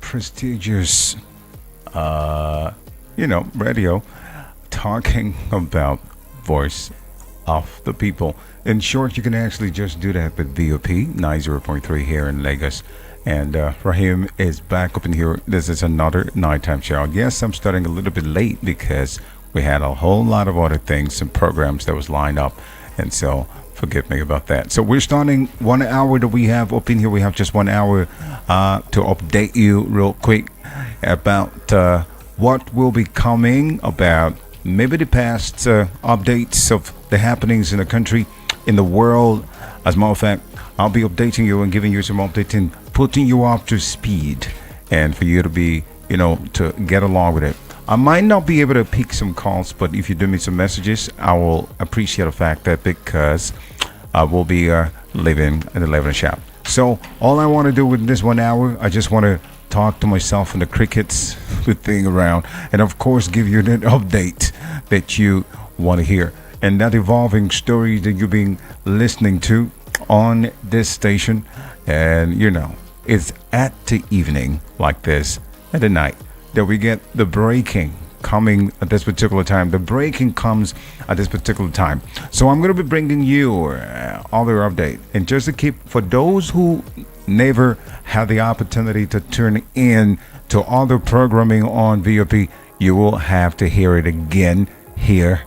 prestigious, radio talking about voice of the people. In short, you can actually just do that with VOP 90.3 here in Lagos. And Rahim is back up in here. This is another nighttime show. Yes, I'm starting a little bit late because we had a whole lot of other things and programs that was lined up. And so forgive me about that. So we're starting 1 hour that we have up in here. We have just 1 hour to update you real quick about what will be coming, about maybe the past updates of the happenings in the country, in the world. As a matter of fact, I'll be updating you and giving you some updates and putting you up to speed and for you to be, to get along with it. I might not be able to pick some calls, but if you do me some messages, I will appreciate the fact that because I will be living at 11 shop. So all I want to do with this 1 hour, I just want to talk to myself and the crickets with thing around, and of course give you that update that you want to hear and that evolving story that you've been listening to on this station. And it's at the evening like this, at the night, that we get the breaking coming at this particular time. The breaking comes at this particular time. So I'm going to be bringing you other update. And just to keep, for those who never had the opportunity to turn in to other programming on VOP, you will have to hear it again here.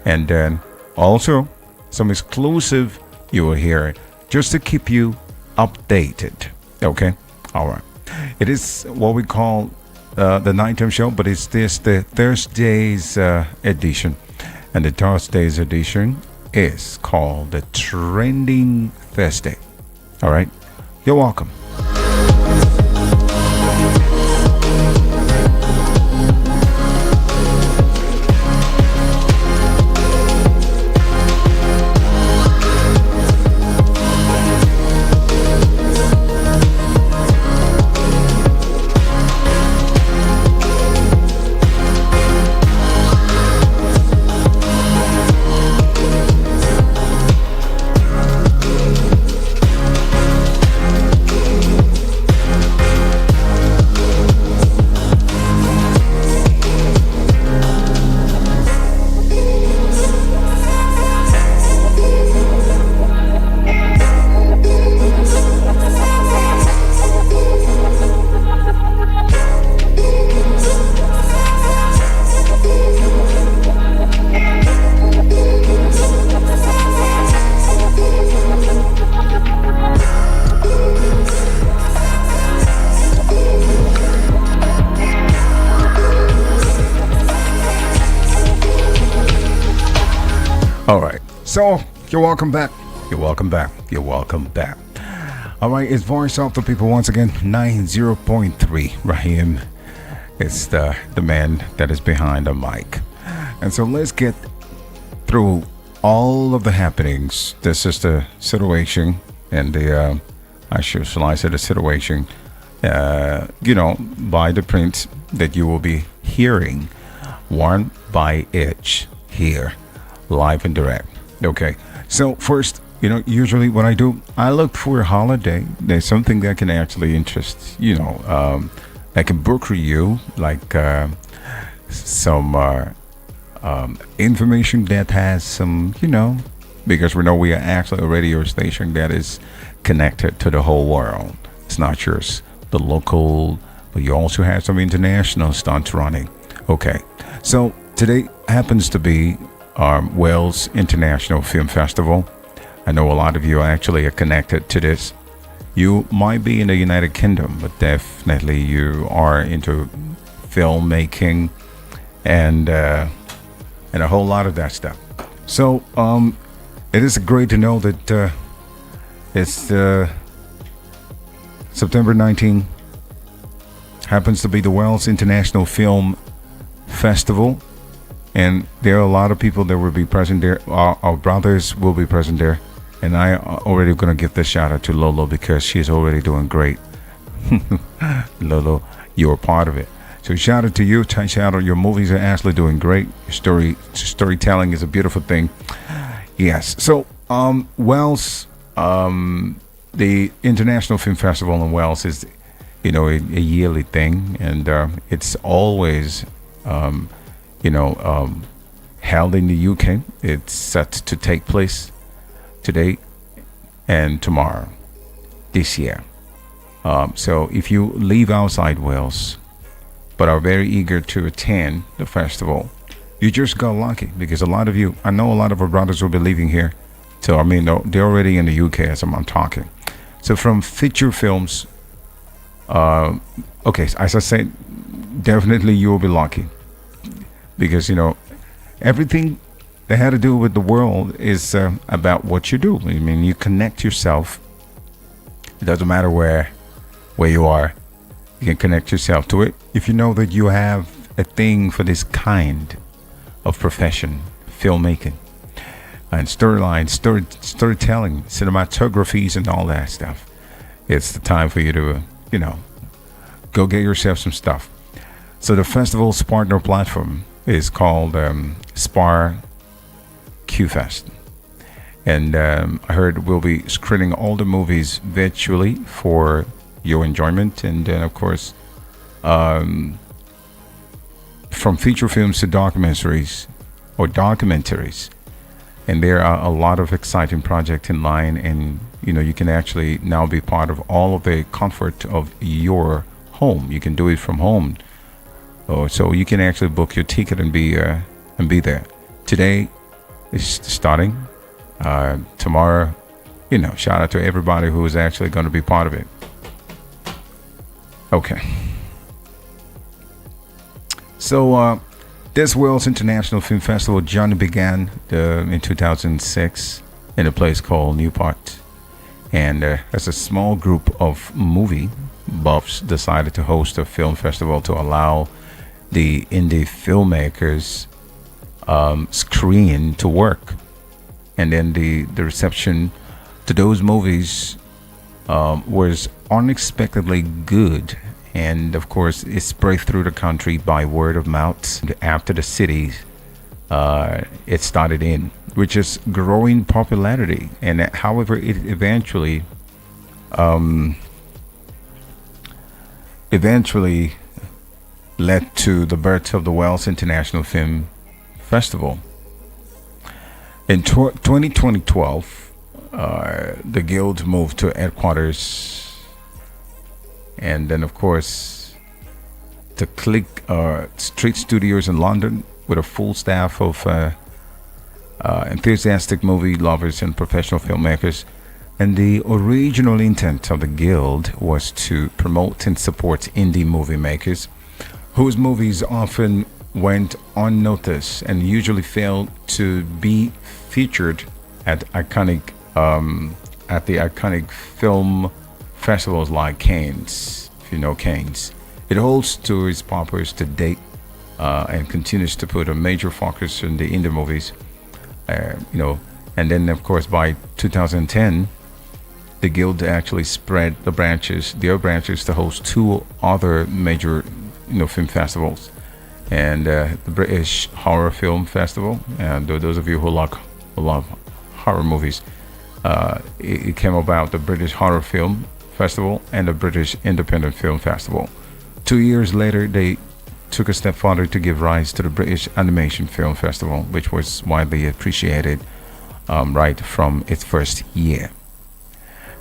And then also some exclusive, you will hear it just to keep you updated. Okay? All right. It is what we call the nighttime show, but it's the Thursday's edition. And the Thursday's edition is called the Trending Thursday. All right? You're welcome. All right, so you're welcome back. You're welcome back. You're welcome back. All right, it's Voice of the People once again, 90.3. Rahim is the man that is behind the mic. And so let's get through all of the happenings. This is the situation and the, I should slice it, the situation, by the print that you will be hearing one by each here. Live and direct. Okay. So first, usually what I do, I look for a holiday. There's something that can actually interest, that can book you, like some information that has some, because we know we are actually a radio station that is connected to the whole world. It's not just the local, but you also have some international stunts running. Okay. So today happens to be Wales International Film Festival. I know a lot of you actually are connected to this. You might be in the United Kingdom, but definitely you are into filmmaking and a whole lot of that stuff. So it is great to know that it's September 19 happens to be the Wales International Film Festival. And there are a lot of people that will be present there. Our brothers will be present there. And I already going to give this shout out to Lolo because she's already doing great. Lolo, you're part of it. So shout out to you. Shout out, your movies are actually doing great. Storytelling is a beautiful thing. Yes. So Wales, the International Film Festival in Wales is a yearly thing, and it's always, um, you know, um, held in the UK. It's set to take place today and tomorrow this year. So if you live outside Wales but are very eager to attend the festival, you just got lucky, because a lot of you, I know a lot of our brothers will be leaving here. So I mean, they're already in the UK as I'm talking. So from feature films, uh, okay, as I said, definitely you will be lucky, because everything that had to do with the world is about what you do. I mean, you connect yourself. It doesn't matter where you are. You can connect yourself to it if you know that you have a thing for this kind of profession, filmmaking and storytelling, cinematographies, and all that stuff. It's the time for you to, go get yourself some stuff. So the festival's partner platform is called Spar QFest. And I heard we'll be screening all the movies virtually for your enjoyment. And then, of course, from feature films to documentaries. And there are a lot of exciting projects in line. And, you can actually now be part of all of the comfort of your home. You can do it from home. So you can actually book your ticket and be there. Today is starting. Tomorrow, shout out to everybody who is actually going to be part of it. Okay. So this World's International Film Festival journey began in 2006 in a place called Newport. And as a small group of movie buffs decided to host a film festival to allow the indie filmmakers screen to work. And then the reception to those movies was unexpectedly good. And of course, it spread through the country by word of mouth. After the cities it started in, which is growing popularity. And however, it eventually led to the birth of the Wales International Film Festival. In 2012, the guild moved to headquarters, and then, of course, to Click Street Studios in London with a full staff of enthusiastic movie lovers and professional filmmakers. And the original intent of the guild was to promote and support indie movie makers whose movies often went unnoticed and usually failed to be featured at the iconic film festivals like Cannes. If you know Cannes, it holds to its purpose to date and continues to put a major focus on the indie movies. And then, of course, by 2010, the guild actually spread their branches to host two other major film festivals. And the British Horror Film Festival, and those of you who love horror movies, it came about, the British Horror Film Festival and the British Independent Film Festival. 2 years later, they took a step further to give rise to the British Animation Film Festival, which was widely appreciated right from its first year.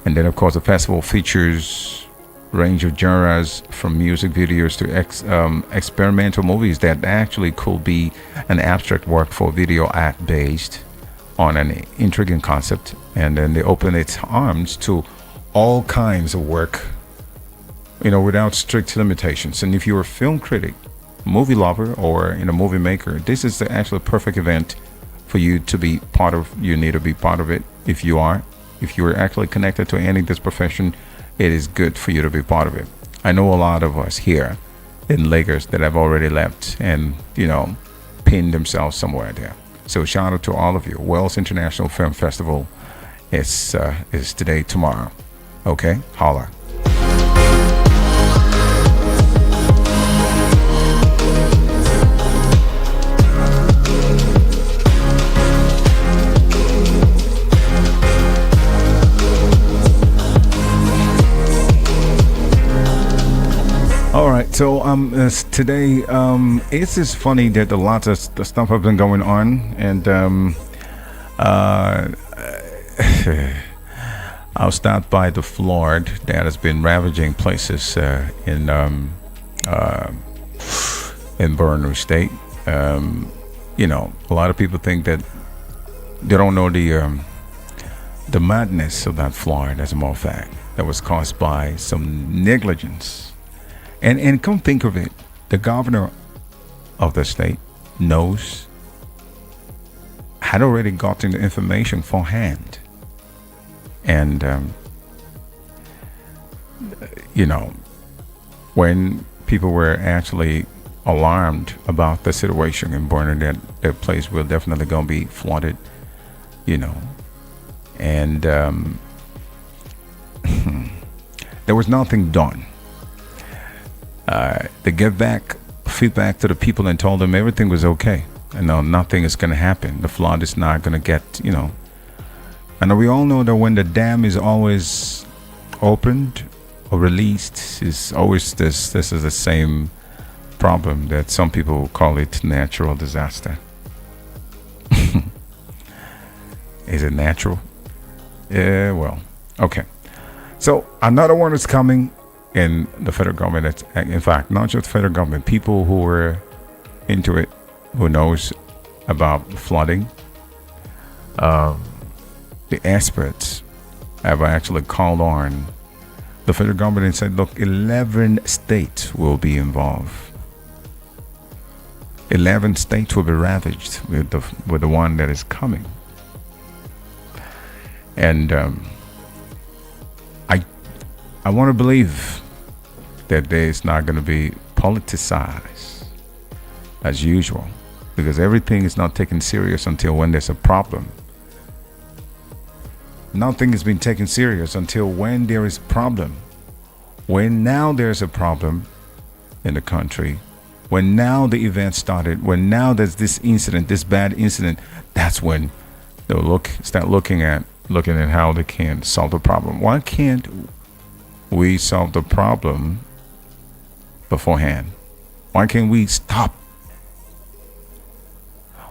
And then, of course, the festival features range of genres from music videos to experimental movies that actually could be an abstract work for video art based on an intriguing concept. And then they open its arms to all kinds of work, without strict limitations. And if you're a film critic, movie lover, or movie maker, this is the actual perfect event for you to be part of. You need to be part of it. If you're actually connected to any of this profession, it is good for you to be part of it. I know a lot of us here in Lagos that have already left and pinned themselves somewhere there. So shout out to all of you. Wales International Film Festival is today, tomorrow. Okay, holla. So today it's just funny that a lot of the stuff have been going on, and uh, I'll start by the flood that has been ravaging places uh, in Benue State. A lot of people think that they don't know the madness of that flood. As a matter of fact, that was caused by some negligence. And come think of it, the governor of the state had already gotten the information for hand. And, when people were actually alarmed about the situation in Borno, that their place will definitely going to be flooded, and there was nothing done. They get back feedback to the people and told them everything was okay. And no, nothing is going to happen. The flood is not going to get, And we all know that when the dam is always opened or released, is always this is the same problem that some people call it natural disaster. Is it natural? Yeah, well, okay. So another one is coming in the federal government. In fact, not just federal government, people who were into it, who knows about flooding. The experts have actually called on the federal government and said, look, 11 states will be involved. 11 states will be ravaged with the one that is coming. And I want to believe that it's not going to be politicized as usual, because everything is not taken serious until when there's a problem. Nothing is being taken serious until when there is a problem. When now there's a problem in the country, when now the event started, when now there's this incident, this bad incident, that's when they'll start looking at how they can solve the problem. Why can't we solve the problem beforehand? Why can't we stop?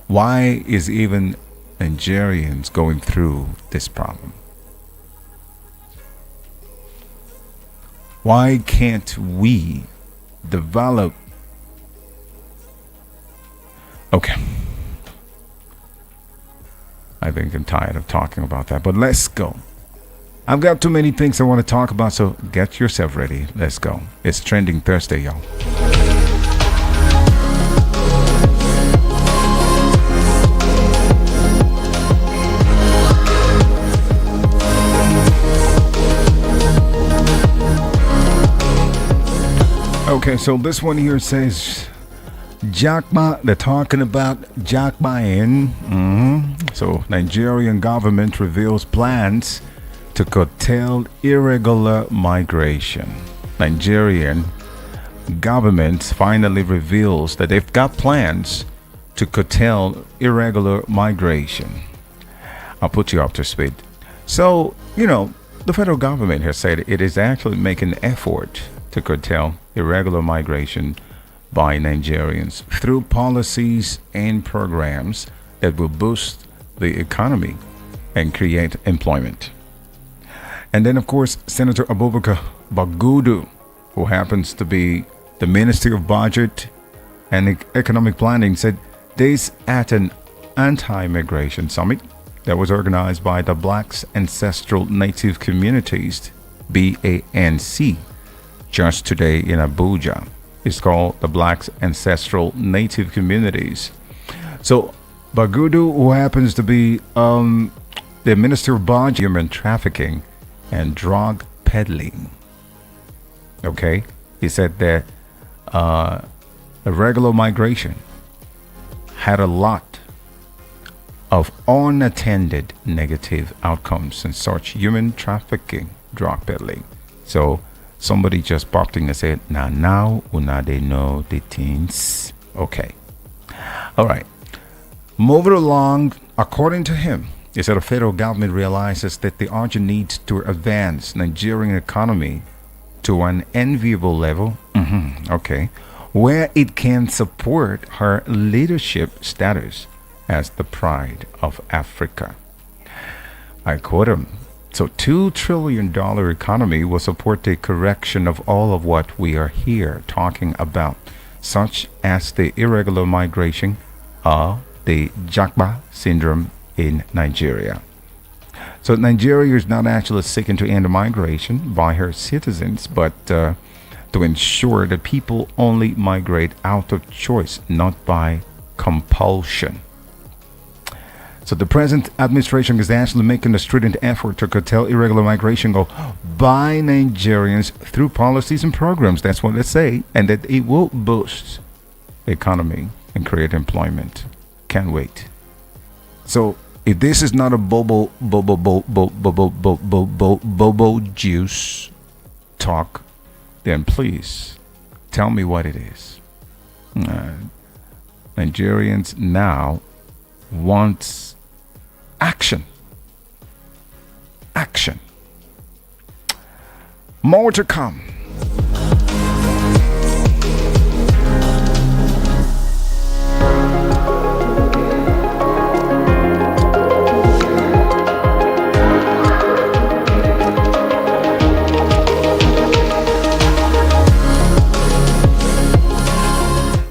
Why is even Nigerians going through this problem? Why can't we develop? Okay. I think I'm tired of talking about that, but let's go. I've got too many things I want to talk about, so get yourself ready. Let's go. It's Trending Thursday, y'all. Okay, so this one here says Jackma. They're talking about Jackma. So Nigerian government reveals plans to curtail irregular migration. Nigerian government finally reveals that they've got plans to curtail irregular migration. I'll put you up to speed. So, the federal government has said it is actually making an effort to curtail irregular migration by Nigerians through policies and programs that will boost the economy and create employment. And then, of course, Senator Abubakar Bagudu, who happens to be the Minister of Budget and Economic Planning, said this at an anti-immigration summit that was organized by the Blacks Ancestral Native Communities, BANC, just today in Abuja. It's called the Blacks Ancestral Native Communities. So Bagudu, who happens to be the Minister of Budget, Human Trafficking and Drug Peddling, okay, he said that irregular migration had a lot of unattended negative outcomes in such human trafficking, drug peddling. So somebody just popped in and said, now una they know the things. Okay. All right. Moving along, according to him, he said the federal government realizes that the urgent need to advance Nigerian economy to an enviable level, okay, where it can support her leadership status as the pride of Africa. I quote him. So $2 trillion economy will support the correction of all of what we are here talking about, such as the irregular migration or the Jagba syndrome in Nigeria. So Nigeria is not actually seeking to end migration by her citizens, but to ensure that people only migrate out of choice, not by compulsion. So the present administration is actually making a strident effort to curtail irregular migration by Nigerians through policies and programs. That's what they say, and that it will boost the economy and create employment. Can't wait. So if this is not a bobo juice talk, then please tell me what it is. Nigerians now want action. Action. More to come.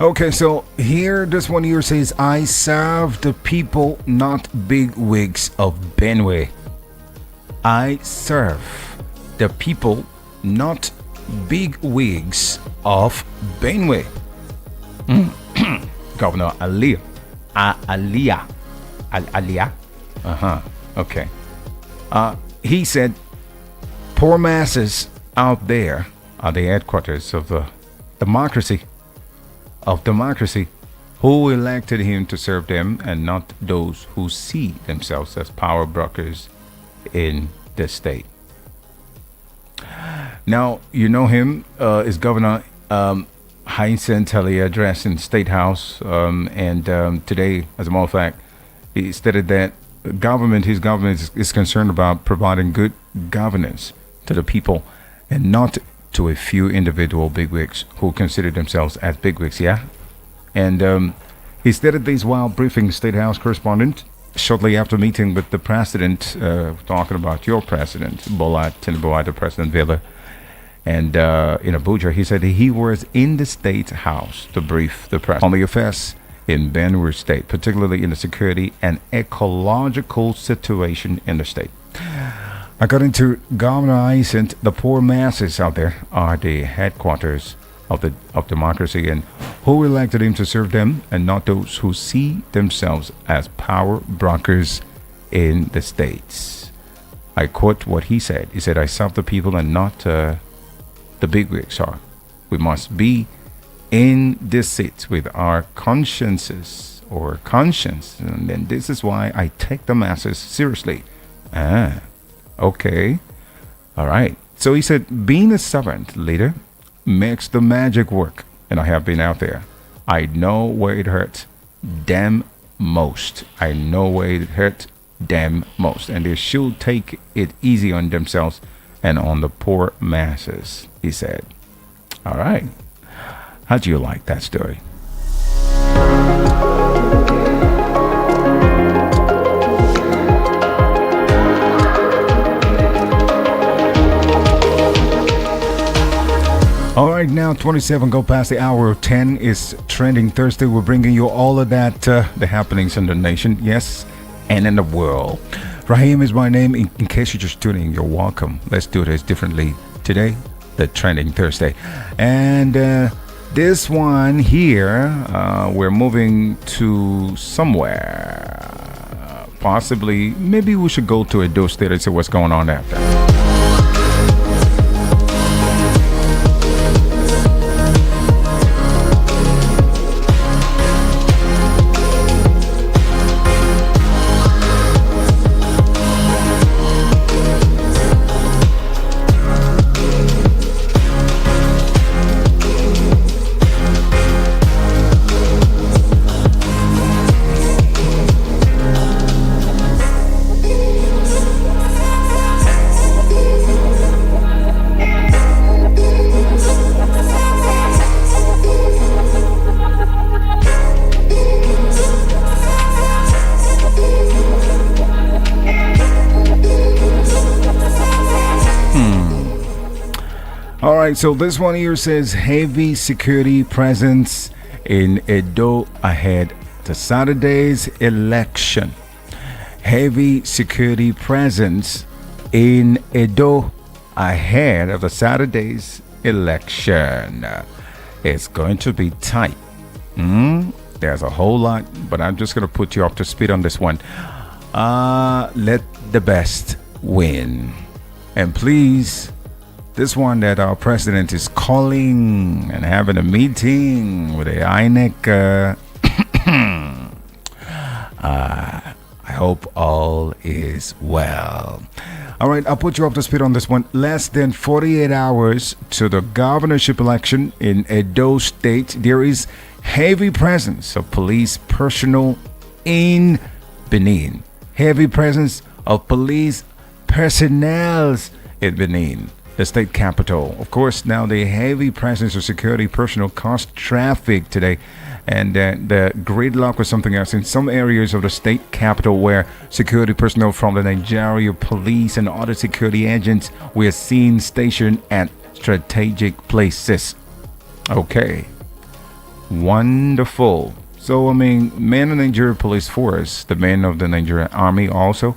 Okay, so here, this one here says, I serve the people, not big wigs of Benue. I serve the people, not big wigs of Benue. Governor Aliyah. Aliyah. Okay. He said, poor masses out there are the headquarters of democracy, who elected him to serve them, and not those who see themselves as power brokers in the state. Now, you know him is Governor Hyacinth Talia addressed in State House, and today, as a matter of fact, he stated that his government is concerned about providing good governance to the people and not to a few individual bigwigs who consider themselves as bigwigs, yeah? And he stated this while briefing State House correspondent shortly after meeting with the president, talking about your president, Bola Tinubu, the President Villa, and in Abuja. He said he was in the State House to brief the president on the affairs in Benue State, particularly in the security and ecological situation in the state. According to Governor Hyacinth, the poor masses out there are the headquarters of democracy, and who elected him to serve them, and not those who see themselves as power brokers in the states. I quote what he said. He said, I serve the people and not the bigwigs are. We must be in this seat with our conscience, and then this is why I take the masses seriously. Okay. All right. So he said, being a servant leader makes the magic work. And I have been out there. I know where it hurts them most. And they should take it easy on themselves and on the poor masses, he said. All right. How do you like that story? All right, now 27 go past the hour of 10 is Trending Thursday. We're bringing you all of that, the happenings in the nation, yes, and in the world. Raheem is my name. In case you're just tuning in, you're welcome. Let's do this differently today, the Trending Thursday. And this one here, we're moving to somewhere. Possibly, maybe we should go to Edo State and see what's going on after. right, so this one here says heavy security presence in Edo ahead to Saturday's election. Heavy security presence in Edo ahead of the Saturday's election. It's going to be tight. There's a whole lot, but I'm just going to put you up to speed on this one. Let the best win. And please, this one that our president is calling and having a meeting with the INEC. I hope all is well. All right, I'll put you up to speed on this one. Less than 48 hours to the governorship election in Edo State, there is heavy presence of police personnel in Benin. Heavy presence of police personnel in Benin, the state capital. Of course, now the heavy presence of security personnel caused traffic today, and the gridlock was something else in some areas of the state capital where security personnel from the Nigerian police and other security agents were seen stationed at strategic places. Okay, wonderful. So, I mean, men of the Nigerian police force, the men of the Nigerian army also,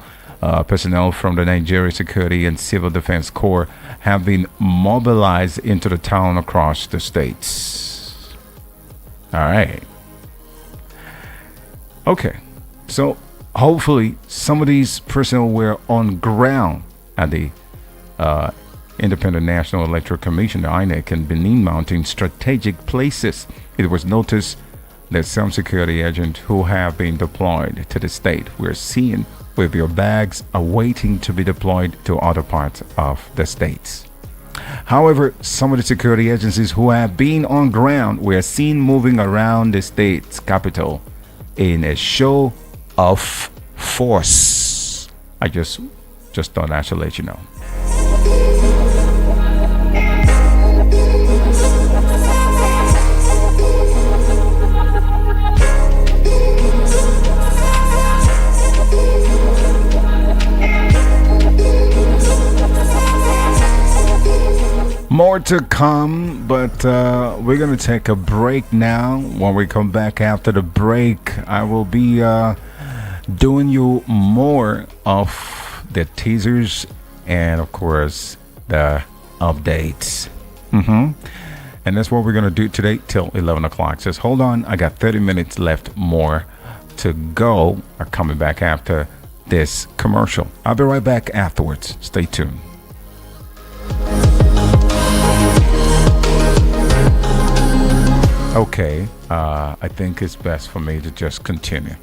personnel from the Nigerian Security and Civil Defense Corps have been mobilized into the town across the states. All right. Okay. So hopefully some of these personnel were on ground at the Independent National Electoral Commission, the INEC, in Benin Mountain strategic places. It was noticed that some security agents who have been deployed to the state were seen with their bags awaiting to be deployed to other parts of the states. However, some of the security agencies who have been on ground were seen moving around the state's capital in a show of force. I just thought I should let you know. More to come, but we're going to take a break now. When we come back after the break, I will be doing you more of the teasers and, of course, the updates. And that's what we're going to do today till 11 o'clock. Says, hold on, I got 30 minutes left more to go. I'm coming back after this commercial. I'll be right back afterwards. Stay tuned. Okay, I think it's best for me to just continue.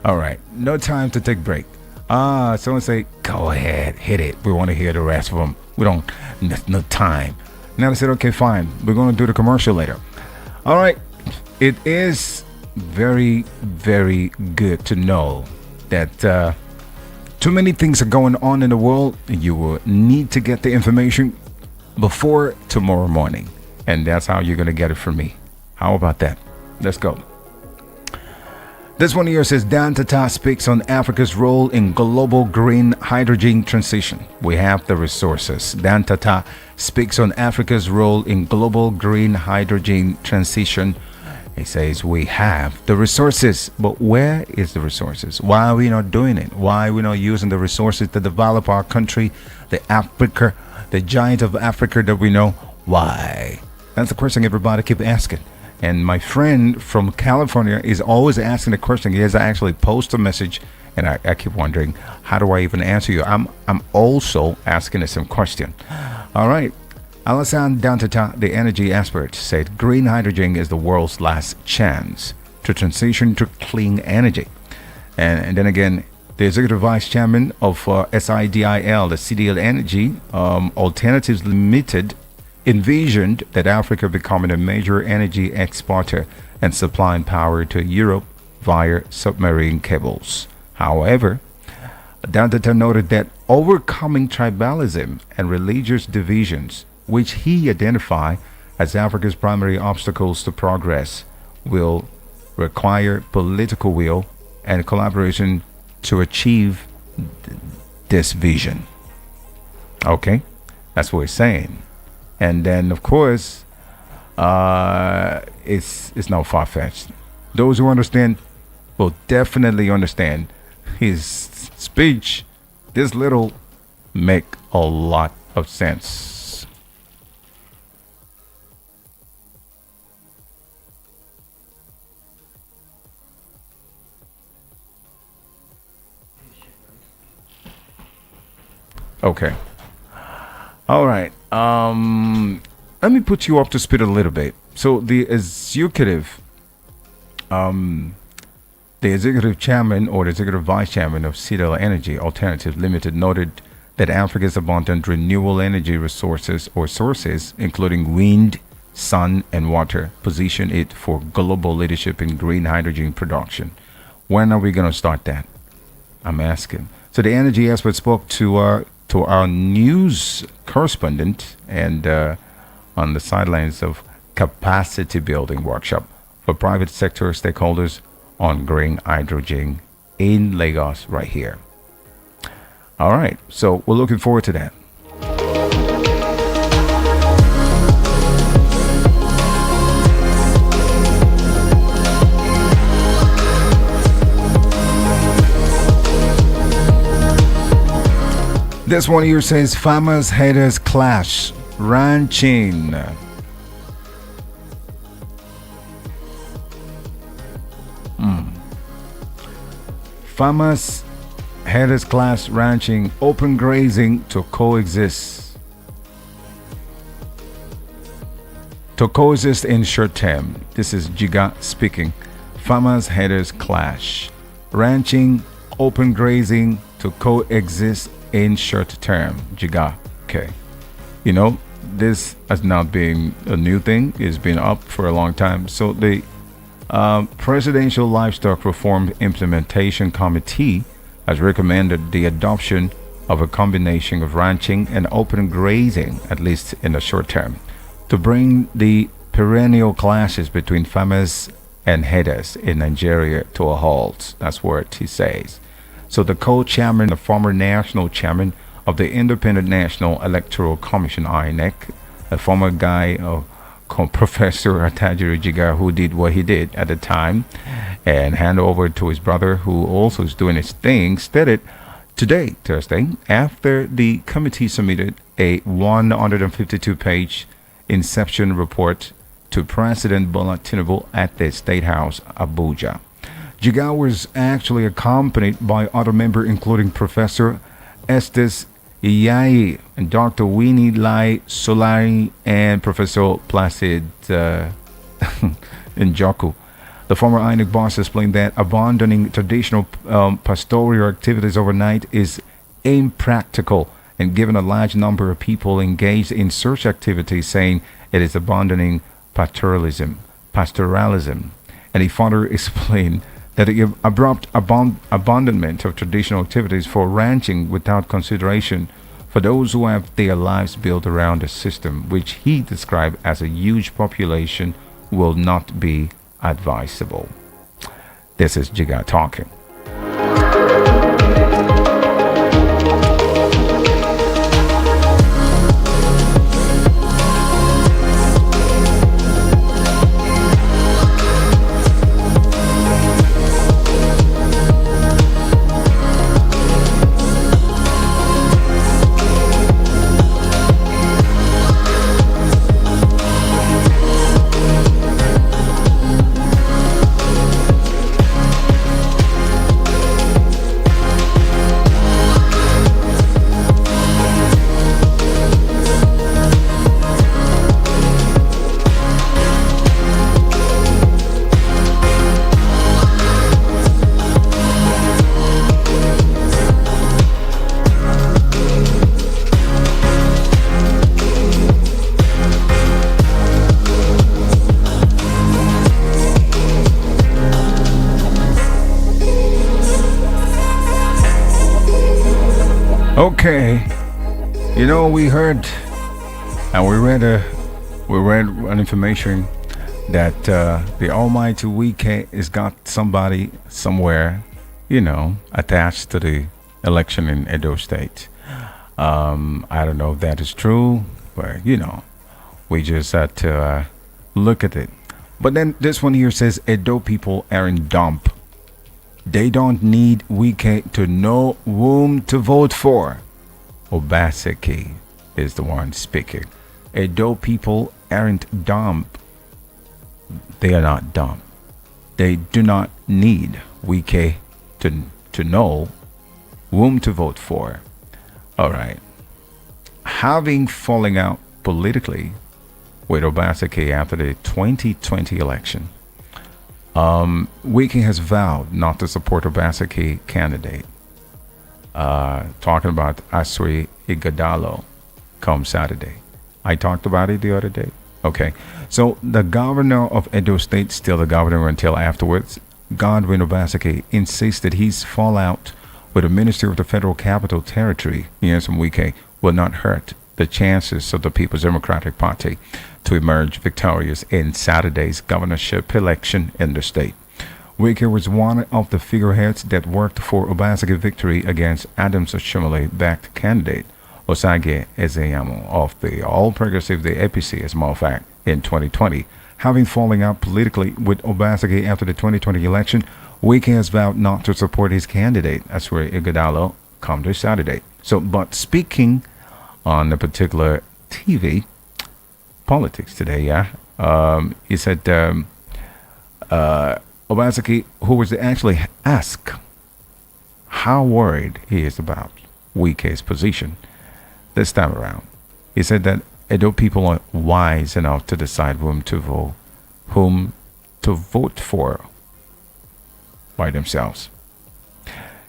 All right, no time to take break. Someone say, go ahead, hit it. We want to hear the rest of them. We don't, no time. Now I said, okay, fine. We're going to do the commercial later. All right, it is very, very good to know that too many things are going on in the world, and you will need to get the information before tomorrow morning. And that's how you're going to get it from me. How about that? Let's go. This one here says, Dan Tata speaks on Africa's role in global green hydrogen transition. We have the resources. Dan Tata speaks on Africa's role in global green hydrogen transition. He says, we have the resources, but where is the resources? Why are we not doing it? Why are we not using the resources to develop our country, the Africa, the giant of Africa that we know? Why? That's the question everybody keep asking. And my friend from California is always asking the question. He has actually posted a message, and I keep wondering, how do I even answer you? I'm also asking the same question. All right. Alassane Dantata, the energy expert, said green hydrogen is the world's last chance to transition to clean energy. And then again, the executive vice chairman of SIDIL, the CDL Energy Alternatives Limited, envisioned that Africa becoming a major energy exporter and supplying power to Europe via submarine cables. However, Dantata noted that overcoming tribalism and religious divisions, which he identified as Africa's primary obstacles to progress, will require political will and collaboration to achieve this vision. Okay, That's what it's saying. And then, of course, it's not far fetched. Those who understand will definitely understand his speech. This little make a lot of sense. Okay. All right. Let me put you up to speed a little bit. So the executive chairman or the executive vice chairman of Citadel Energy Alternatives Limited noted that Africa's abundant renewable energy resources or sources, including wind, sun, and water, position it for global leadership in green hydrogen production. When are we going to start that? I'm asking. So the energy expert spoke to our news correspondent and on the sidelines of capacity building workshop for private sector stakeholders on green hydrogen in Lagos right here. All right, so we're looking forward to that. This one here says farmers haters clash ranching. Farmers haters clash ranching, open grazing to coexist. To coexist in short term. This is Jiga speaking. Farmers haters clash ranching, open grazing to coexist in short term. Jiga. Okay. You know, this has not been a new thing. It's been up for a long time. So the Presidential Livestock Reform Implementation Committee has recommended the adoption of a combination of ranching and open grazing, at least in the short term, to bring the perennial clashes between farmers and herders in Nigeria to a halt. That's what he says. So the co-chairman, the former national chairman of the Independent National Electoral Commission, INEC, a former guy Professor Atajiru Jiga, who did what he did at the time and hand over to his brother, who also is doing his thing, stated today, Thursday, after the committee submitted a 152-page inception report to President Bola Tinubu at the State House, Abuja. Jiga was actually accompanied by other members, including Professor Estes Iyayi and Dr. Winnie Lai Solari and Professor Placid Njoku. The former INEC boss explained that abandoning traditional pastoral activities overnight is impractical, and given a large number of people engaged in such activities, saying it is abandoning pastoralism. And he further explained that the abrupt abandonment of traditional activities for ranching without consideration for those who have their lives built around a system which he described as a huge population will not be advisable. This is Jiga talking. Okay, you know, we heard and we read an information that the almighty Wike has got somebody somewhere, you know, attached to the election in Edo State. I don't know if that is true, but we just had to look at it. But then this one here says Edo people are in dump. They don't need Wike to know whom to vote for. Obaseki is the one speaking. Edo people aren't dumb. They are not dumb. They do not need Wike to know whom to vote for. All right. Having falling out politically with Obaseki after the 2020 election, Wike has vowed not to support Obaseki candidate. Talking about Asri Igadalo come Saturday. I talked about it the other day. Okay. So the governor of Edo State, still the governor until afterwards, Godwin Obaseki, insists that his fallout with the Minister of the Federal Capital Territory, Nyesom Wike, will not hurt the chances of the People's Democratic Party to emerge victorious in Saturday's governorship election in the state. Wike was one of the figureheads that worked for Obaseki victory against Adams Oshomole-backed candidate Osage Ezeyamo of the All Progressive, the APC, as a matter of fact, in 2020. Having falling out politically with Obaseki after the 2020 election, Wike has vowed not to support his candidate, Asri Igadalo, come this Saturday. So, but speaking on a particular TV, politics today, he said Obaseki, who was actually asked how worried he is about Wike's position this time around, he said that Edo people are wise enough to decide whom to vote for by themselves.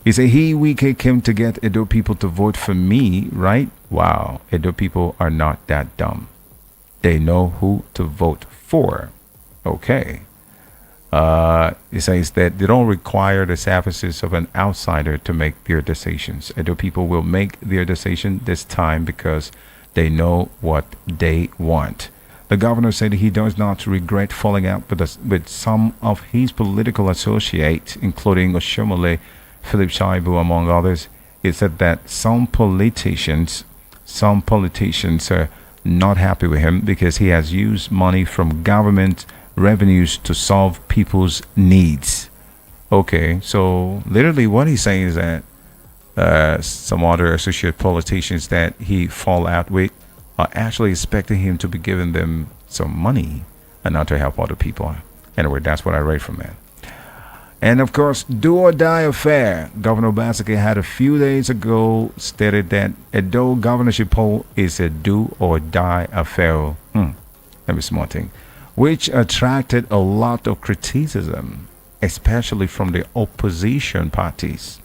He said, Wike came to get Edo people to vote for me, right? Wow, Edo people are not that dumb. They know who to vote for. Okay. He says that they don't require the services of an outsider to make their decisions. Edo people will make their decision this time because they know what they want. The governor said he does not regret falling out with some of his political associates, including Oshomole, Philip Shaibu, among others. He said that some politicians are not happy with him because he has used money from government revenues to solve people's needs. Okay, so literally what he's saying is that some other associate politicians that he fall out with are actually expecting him to be giving them some money and not to help other people. Anyway, that's what I read from that. And of course, do or die affair. Governor Obaseki had a few days ago stated that Edo governorship poll is a do or die affair. Let me small thing, which attracted a lot of criticism, especially from the opposition parties.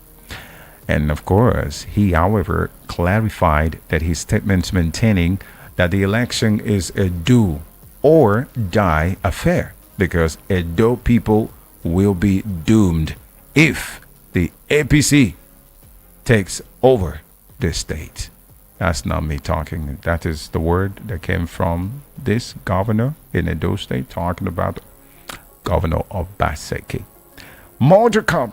And of course, he, however, clarified that his statements maintaining that the election is a do or die affair because Edo people will be doomed if the APC takes over this state. That's not me talking. That is the word that came from this governor in Edo State talking about Governor Obaseki. More to come.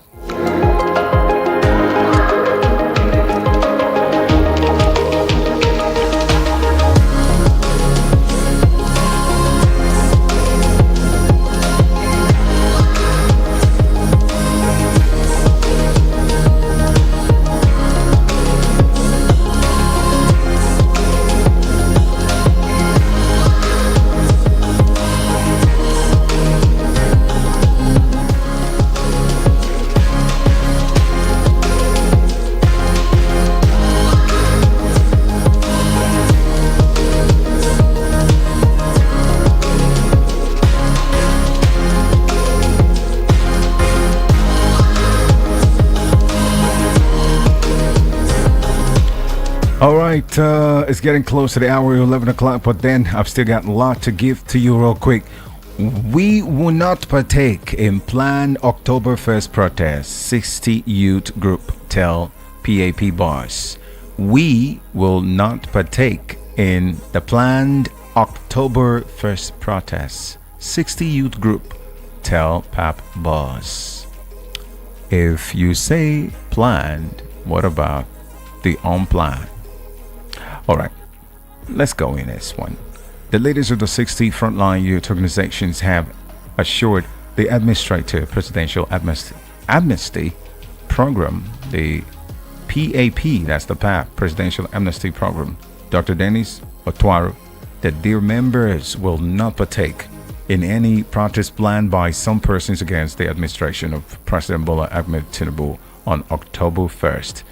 All right, it's getting close to the hour, 11 o'clock, but then I've still got a lot to give to you real quick. We will not partake in planned October 1st protest, 60 youth group tell PAP boss. We will not partake in the planned October 1st protest, 60 youth group tell PAP boss. If you say planned, what about the unplanned? All right, let's go in this one. The leaders of the 60 frontline youth organizations have assured the administrative presidential amnesty program, the PAP, that's the PAP, Presidential Amnesty Program, Dr. Dennis Otwaru, that their members will not partake in any protest planned by some persons against the administration of President Bola Ahmed Tinubu on October 1st.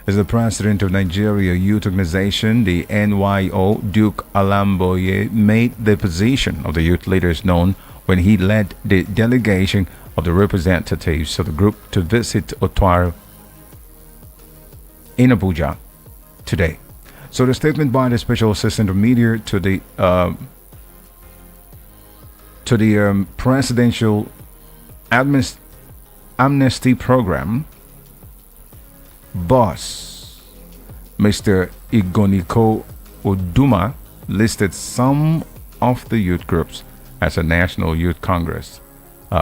As the president of Nigeria Youth Organization, the NYO, Duke Alamboye, made the position of the youth leaders known when he led the delegation of the representatives of the group to visit Otwaru in Abuja today. So the statement by the special assistant of media to the presidential amnesty program boss, Mr. Igoniko Oduma, listed some of the youth groups as a National Youth Congress.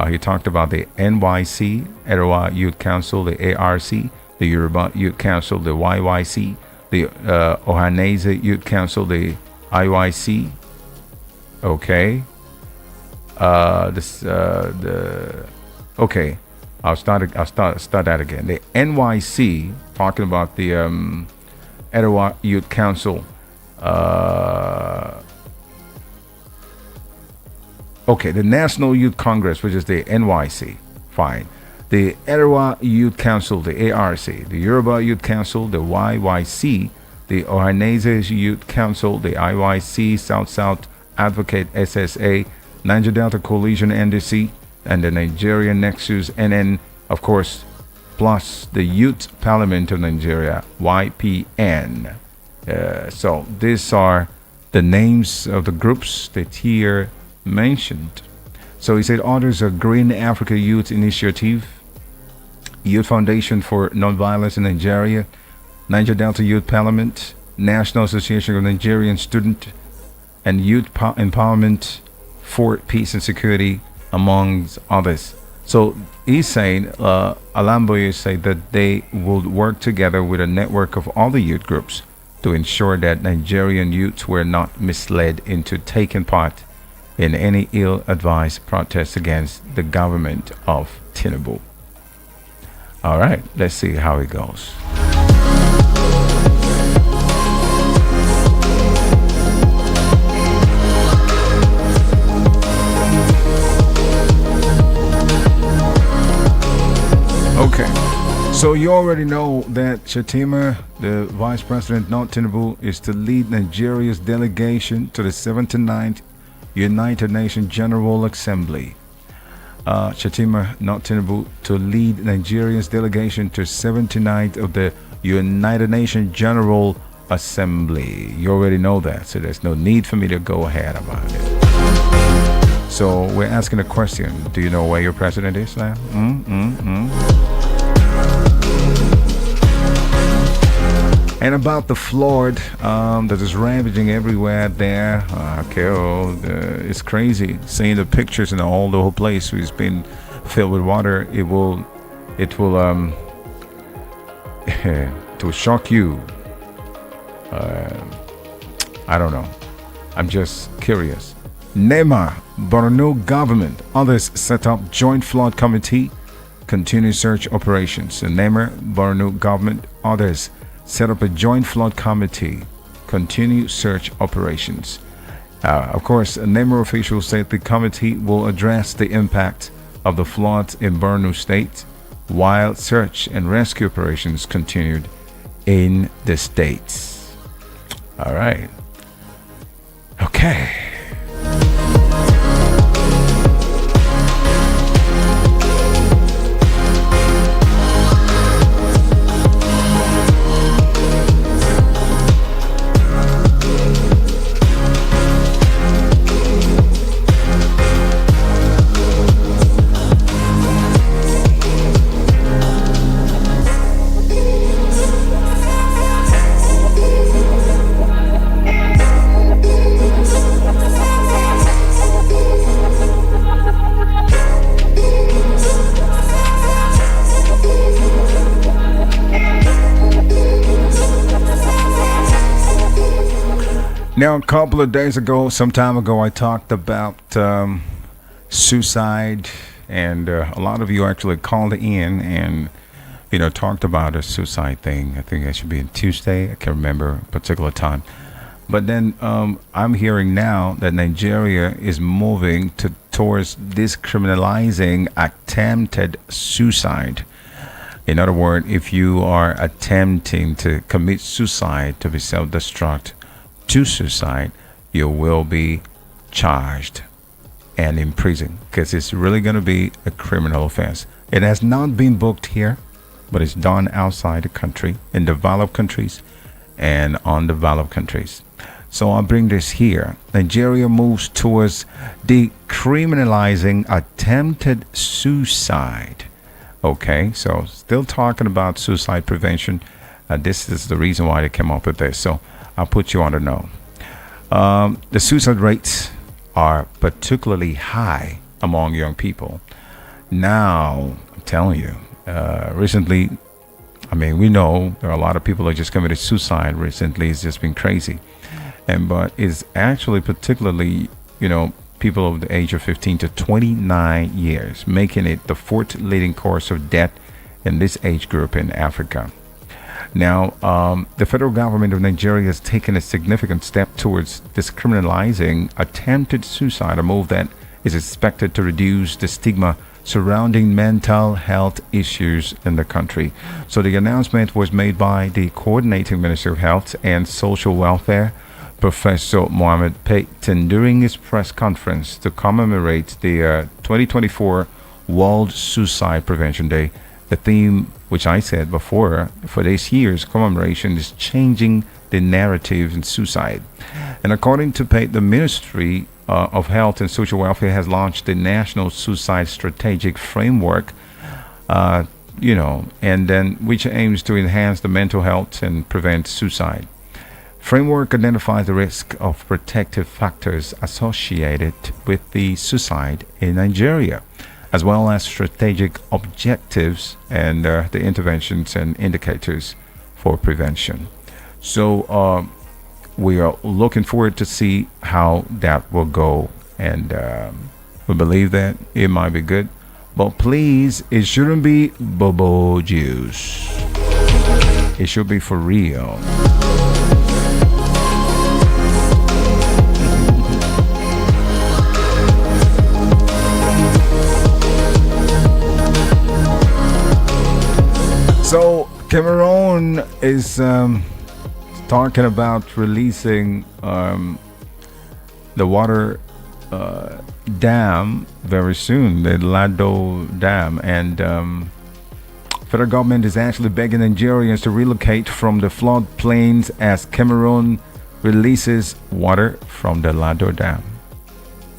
He talked about the NYC, Erewa Youth Council, the ARC, the Yoruba Youth Council, the YYC, the Ohanese Youth Council, the IYC. Okay. Okay. I'll start that again. The NYC, talking about the Erewa Youth Council. Okay, the National Youth Congress, which is the NYC. Fine. The Erewa Youth Council, the ARC, the Yoruba Youth Council, the YYC, the Ohanese Youth Council, the IYC, South Advocate SSA, Niger Delta Coalition NDC, and the Nigerian Nexus NN, of course, plus the Youth Parliament of Nigeria, YPN. So these are the names of the groups that here mentioned. So he said others are Green Africa Youth Initiative, Youth Foundation for Nonviolence in Nigeria, Niger Delta Youth Parliament, National Association of Nigerian Student and Youth Empowerment for Peace and Security, amongst others. So he's saying, Alamboye said that they will work together with a network of other youth groups to ensure that Nigerian youths were not misled into taking part in any ill-advised protests against the government of Tinubu. All right, let's see how it goes. Okay, so you already know that Shatima, the Vice President, not Tinubu, is to lead Nigeria's delegation to the 79th United Nations General Assembly. Shatima, not Tinubu, to lead Nigeria's delegation to 79th of the United Nations General Assembly. You already know that, so there's no need for me to go ahead about it. So we're asking a question. Do you know where your president is now? And about the flood that is ravaging everywhere there. It's crazy seeing the pictures and all the whole place is been filled with water. It will it will shock you. I don't know. I'm just curious. NEMA, Borno government, others set up joint flood committee, continue search operations. The NEMA, Borno government, others set up a joint flood committee, continue search operations. Of course, NEMA officials said the committee will address the impact of the floods in Borno State, while search and rescue operations continued in the states. All right. Okay. Now, a couple of days ago, some time ago, I talked about suicide, and a lot of you actually called in and talked about a suicide thing. I think that should be on Tuesday. I can't remember a particular time. But then I'm hearing now that Nigeria is moving towards decriminalizing attempted suicide. In other words, if you are attempting to commit suicide, to be self-destruct, to suicide, you will be charged and imprisoned because it's really going to be a criminal offense. It has not been booked here, but it's done outside the country, in developed countries and undeveloped countries. So I'll bring this here. Nigeria moves towards decriminalizing attempted suicide. Okay, so still talking about suicide prevention. This is the reason why they came up with this. So I'll put you on the know. The suicide rates are particularly high among young people. Now, I'm telling you, recently, we know there are a lot of people who just committed suicide recently. It's just been crazy. But it's actually particularly, people of the age of 15 to 29 years, making it the fourth leading cause of death in this age group in Africa. Now, the federal government of Nigeria has taken a significant step towards decriminalizing attempted suicide, a move that is expected to reduce the stigma surrounding mental health issues in the country. So the announcement was made by the coordinating Minister of Health and Social Welfare, Professor Mohammed Payton, during his press conference to commemorate the 2024 World Suicide Prevention Day. The theme, which I said before, for this year's commemoration is changing the narrative in suicide. And according to Payton, the Ministry of Health and Social Welfare has launched the National Suicide Strategic Framework, and then which aims to enhance the mental health and prevent suicide. Framework identifies the risk of protective factors associated with the suicide in Nigeria, as well as strategic objectives and the interventions and indicators for prevention. So we are looking forward to see how that will go, and we believe that it might be good. But please, it shouldn't be bobo juice. It should be for real. So Cameroon is talking about releasing the water dam very soon, the Lagdo Dam, and federal government is actually begging Nigerians to relocate from the floodplains as Cameroon releases water from the Lagdo Dam.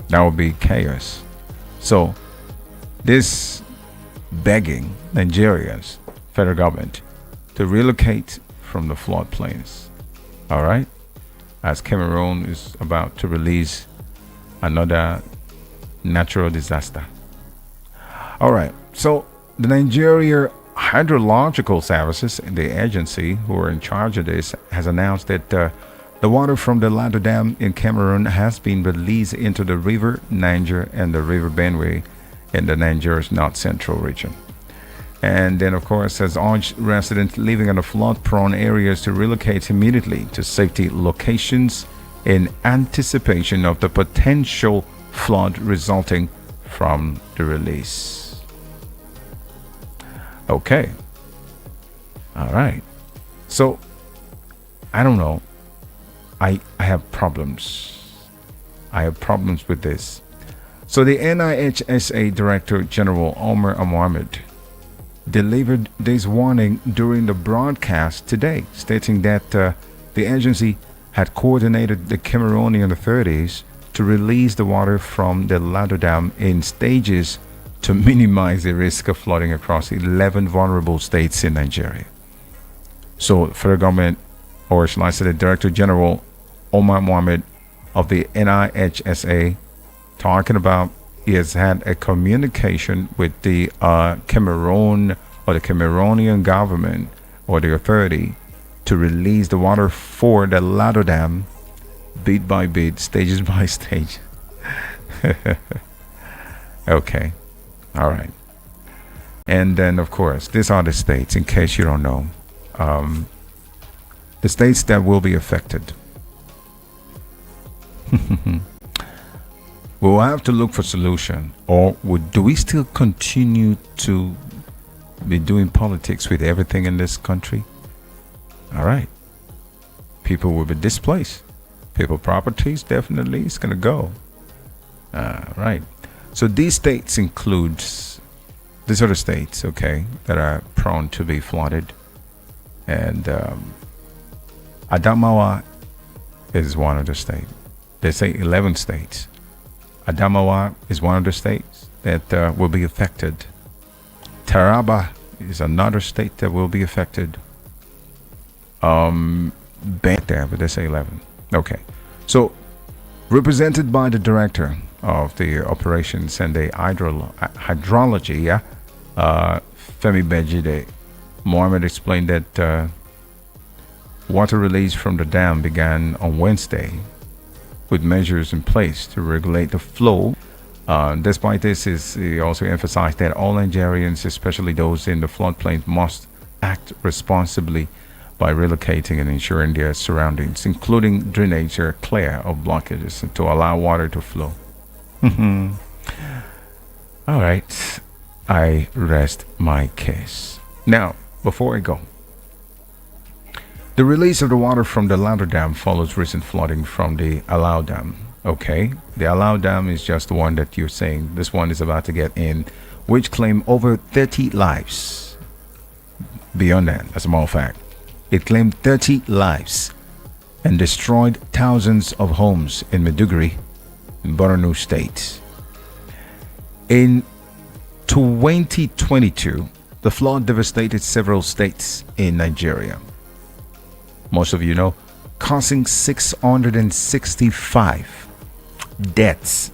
That would be chaos. So this begging Nigerians, federal government, to relocate from the floodplains. All right, as Cameroon is about to release another natural disaster. All right, so the Nigeria Hydrological Services, the agency who are in charge of this, has announced that the water from the Lagdo Dam in Cameroon has been released into the river Niger and the river Benue in the Nigeria's north central region. And then, of course, has urged residents living in the flood-prone areas to relocate immediately to safety locations in anticipation of the potential flood resulting from the release. Okay. All right. So, I don't know. I have problems. I have problems with this. So, the NIHSA Director General Omar Mohammed delivered this warning during the broadcast today, stating that the agency had coordinated the Cameroonian authorities to release the water from the Lagdo Dam in stages to minimize the risk of flooding across 11 vulnerable states in Nigeria. So, federal government, or shall I say the Director General Omar Mohammed of the NIHSA, talking about he has had a communication with the Cameroon, or the Cameroonian government, or the authority, to release the water for the Lagdo Dam bit by bit, stages by stage. Okay, all right. And then, of course, these are the states, in case you don't know, the states that will be affected. We'll have to look for solution, or do we still continue to be doing politics with everything in this country? All right. People will be displaced. People properties definitely is going to go. Right. So these states includes, these are the states, okay, that are prone to be flooded. And Adamawa is one of the states. They say 11 states. Adamawa is one of the states that will be affected. Taraba is another state that will be affected. There, but they say 11. Okay. So, represented by the director of the operations and the hydrology, Femi Bejide, Mohammed explained that water release from the dam began on Wednesday, with measures in place to regulate the flow. Despite this, he also emphasized that all Nigerians, especially those in the floodplain, must act responsibly by relocating and ensuring their surroundings, including drainage, are clear of blockages to allow water to flow. All right, I rest my case. Now, before I go, the release of the water from the Lagdo Dam follows recent flooding from the Lagdo Dam. Okay, the Lagdo Dam is just the one that you're saying. This one is about to get in, which claimed over 30 lives. Beyond that, as a matter of fact, it claimed 30 lives and destroyed thousands of homes in Maiduguri, in Borno State. In 2022, the flood devastated several states in Nigeria. Most of you know, causing 665 deaths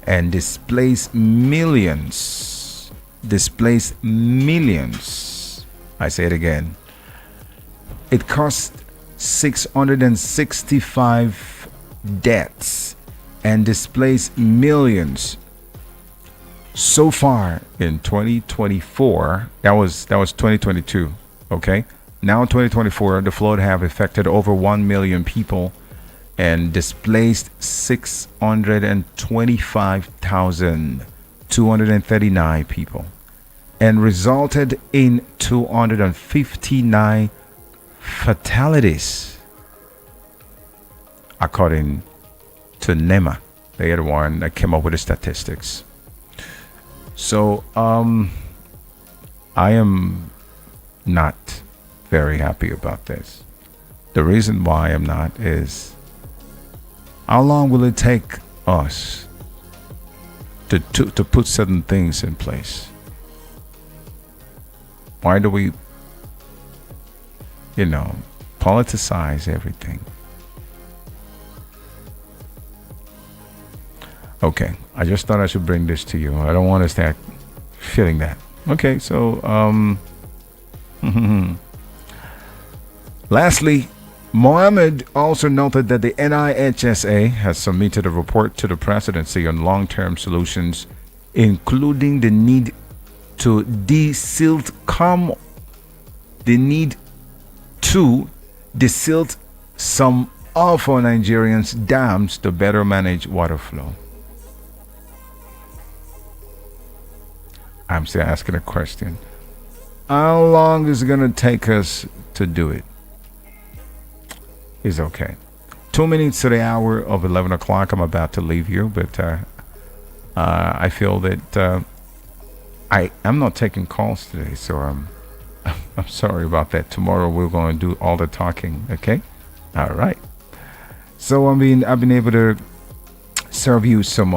and displaced millions. Displaced millions. I say it again. It cost 665 deaths and displaced millions so far in 2024. That was 2022. Okay. Now in 2024, the flood have affected over 1 million people and displaced 625,239 people and resulted in 259 fatalities, according to NEMA. They are the one that came up with the statistics. So I am not very happy about this. The reason why I'm not is, how long will it take us to put certain things in place? Why do we, politicize everything? Okay, I just thought I should bring this to you. I don't want to start feeling that. Okay, so lastly, Mohammed also noted that the NIHSA has submitted a report to the presidency on long-term solutions, including the need to desilt some of our Nigerians' dams to better manage water flow. I'm still asking a question. How long is it going to take us to do it? It's okay. 2 minutes to the hour of 11 o'clock. I'm about to leave you, but I feel that I'm not taking calls today, so I'm sorry about that. Tomorrow we're going to do all the talking. Okay, all right. So I've been able to serve you some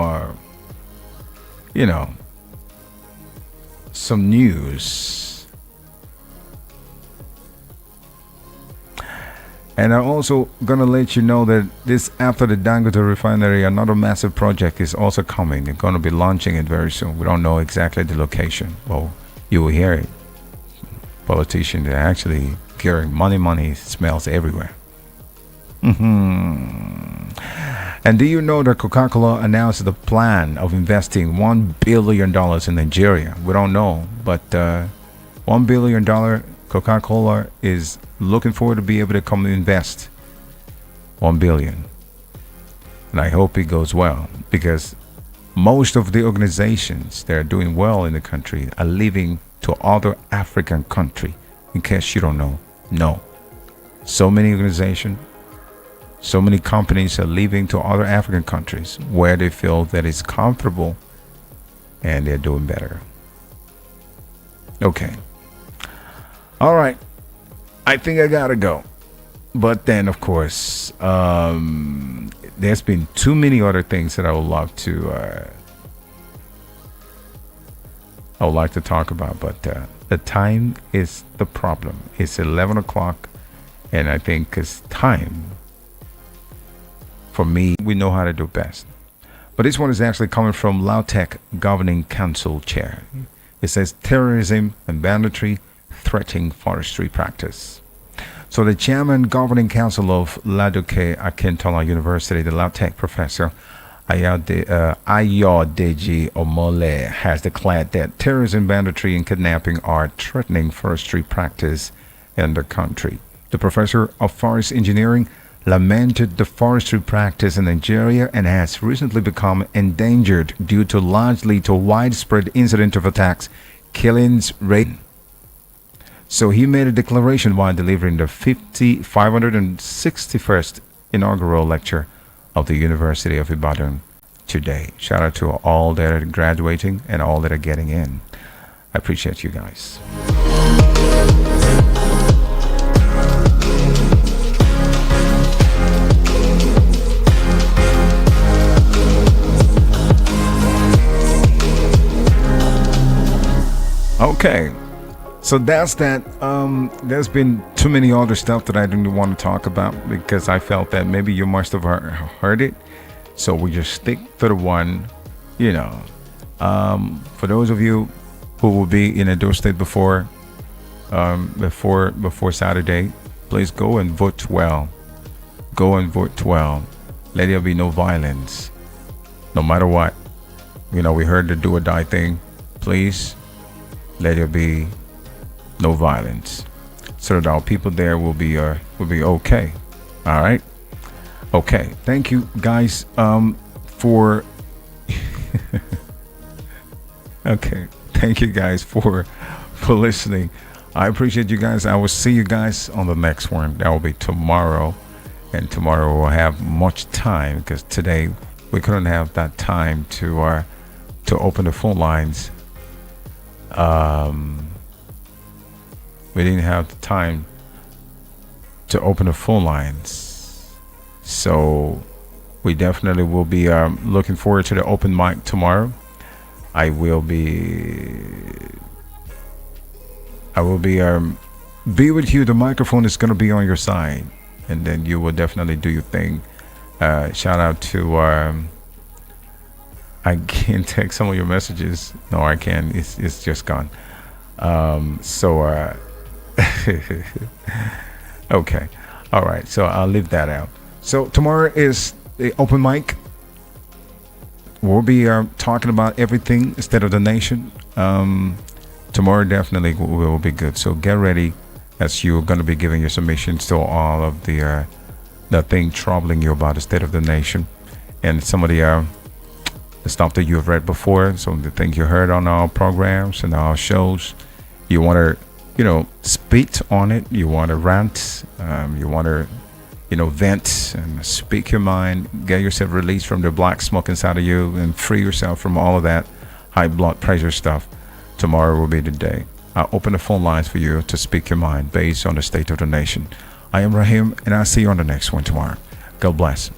some news. And I'm also gonna let you know that this, after the Dangote refinery, another massive project is also coming. They're gonna be launching it very soon. We don't know exactly the location. Well, you will hear it. Politicians are actually gearing money. Smells everywhere. And do you know that Coca-Cola announced the plan of investing $1 billion in Nigeria? We don't know, but $1 billion Coca-Cola is looking forward to be able to come and invest 1 billion. And I hope it goes well, because most of the organizations that are doing well in the country are leaving to other African country. In case you don't know, no. So many organizations, so many companies are leaving to other African countries where they feel that it's comfortable and they're doing better. Okay. All right. I think I gotta go. But then, of course, there's been too many other things that I would like to talk about, but the time is the problem. It's 11 o'clock, and I think it's time for me. We know how to do best. But this one is actually coming from Lautech Governing Council Chair. It says terrorism and banditry threatening forestry practice. So the chairman governing council of Ladoke Akintola University, the Lautech professor Ayodeji Omole, has declared that terrorism, banditry, and kidnapping are threatening forestry practice in the country. The professor of forest engineering lamented the forestry practice in Nigeria and has recently become endangered due to largely to widespread incident of attacks, killings, rape. So he made a declaration while delivering the 561st inaugural lecture of the University of Ibon today. Shout out to all that are graduating and all that are getting in. I appreciate you guys. Okay. So that's that. There's been too many other stuff that I didn't want to talk about because I felt that maybe you must have heard it. So we just stick to the one, For those of you who will be in Edo State before Saturday, please go and vote well. Go and vote well. Let there be no violence, no matter what. We heard the do or die thing. Please let there be no violence, so that our people there will be okay. All right. Okay. Thank you guys for okay. Thank you guys for listening. I appreciate you guys. I will see you guys on the next one. That will be tomorrow, and tomorrow we'll have much time because today we couldn't have that time to open the phone lines. We didn't have the time to open the phone lines, so we definitely will be looking forward to the open mic tomorrow. I will be with you. The microphone is going to be on your side, and then you will definitely do your thing. Shout out to I can't take some of your messages. No, I can. It's just gone. Okay. All right. So I'll leave that out. So tomorrow is the open mic. We'll be talking about everything instead of the nation. Tomorrow definitely will be good. So get ready, as you're going to be giving your submissions to all of the thing troubling you about the state of the nation and some of the stuff that you've read before. So the things you heard on our programs and our shows. You want to, speak on it. You want to rant. You want to, vent and speak your mind. Get yourself released from the black smoke inside of you and free yourself from all of that high blood pressure stuff. Tomorrow will be the day. I'll open the phone lines for you to speak your mind based on the state of the nation. I am Rahim, and I'll see you on the next one tomorrow. God bless.